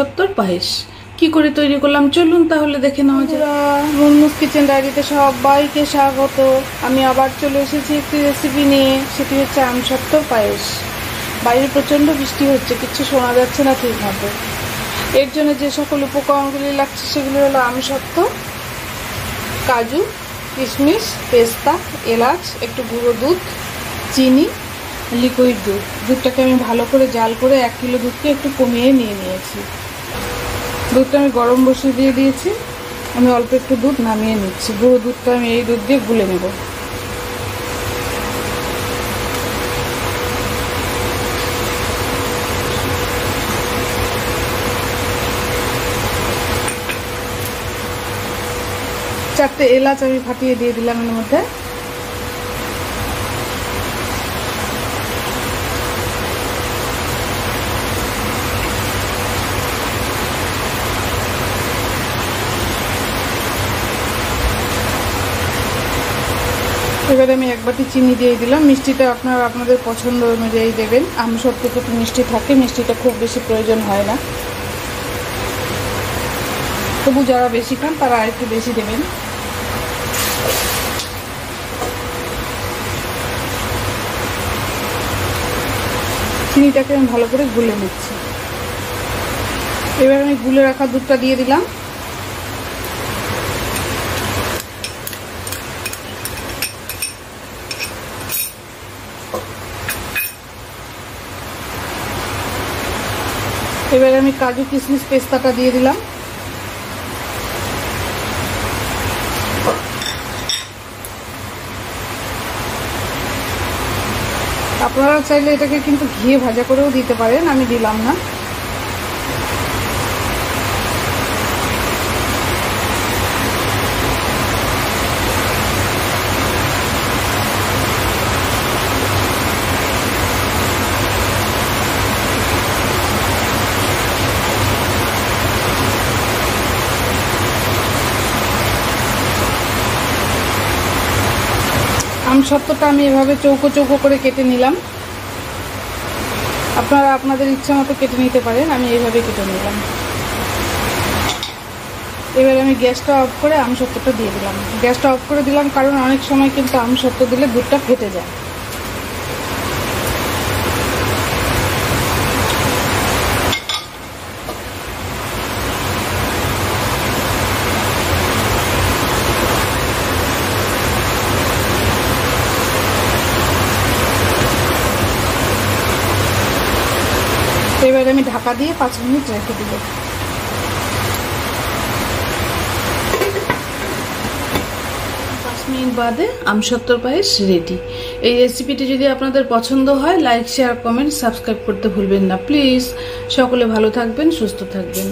সত্তর পায়েস কি করে তৈরি করলাম চলুন তাহলে দেখে নেওয়া যায়। মুনমুস কিচেন ডায়েরিতে সবাইকে স্বাগত। আমি আবার চলে এসেছি একটি রেসিপি নিয়ে, সেটি হচ্ছে আমসত্ত্বর পায়েস। বাইরে প্রচণ্ড বৃষ্টি হচ্ছে, কিছু শোনা যাচ্ছে না ঠিকভাবে। এর জন্য যে সকল উপকরণগুলি লাগছে সেগুলি হলো আমসত্ত্ব, কাজু, কিশমিশ, পেস্তা, এলাচ, একটু গুঁড়ো দুধ, চিনি, লিকুইড দুধ। দুধটাকে আমি ভালো করে জাল করে 1 কিলো দুধকে একটু কমিয়ে নিয়ে নিয়েছি। দুধটা আমি গরম বসিয়ে দিয়ে দিয়েছি। আমি অল্প একটু দুধ নামিয়ে নিচ্ছি। গুঁড়ো দুধটা আমি এই দুধ দিয়ে গুলে নেব। চারটে এলাচ আমি ফাটিয়ে দিয়ে দিলাম এর মধ্যে। এবারে আমি 1 বাটি চিনি দিয়ে দিলাম। মিষ্টিটা আপনারা আপনাদের পছন্দ অনুযায়ী দেবেন। আমসত্ত্ব একটু মিষ্টি থাকে, মিষ্টিটা খুব বেশি প্রয়োজন হয় না, তবু যারা বেশি খান তারা আর একটু বেশি দেবেন। চিনিটাকে আমি ভালো করে গুলে নিচ্ছি। এবার আমি গুলে রাখা দুধটা দিয়ে দিলাম। এবার আমি কাজু, কিশমিশ, পেস্তাটা দিয়ে দিলাম। আপনারা চাইলে এটাকে কিন্তু ঘিয়ে ভাজা করেও দিতে পারেন, আমি দিলাম না। আমসত্ত্বটা আমি এভাবে চৌকো চৌকো করে কেটে নিলাম। আপনারা আপনাদের ইচ্ছা মতো কেটে নিতে পারেন, আমি এইভাবে কেটে নিলাম। এবার আমি গ্যাসটা অফ করে আমসত্ত্বটা দিয়ে দিলাম। গ্যাসটা অফ করে দিলাম কারণ অনেক সময় কিন্তু আমসত্ত্ব দিলে দুধটা ফেটে যায়। এবার আমি ঢাকা দিয়ে 5 মিনিট রেখে দেব। 5 মিনিট বাদে আমসত্ত্বর পায়েস রেডি। এই রেসিপিটি যদি আপনাদের পছন্দ হয়, লাইক, শেয়ার, কমেন্ট, সাবস্ক্রাইব করতে ভুলবেন না প্লিজ। সকলে ভালো থাকবেন, সুস্থ থাকবেন।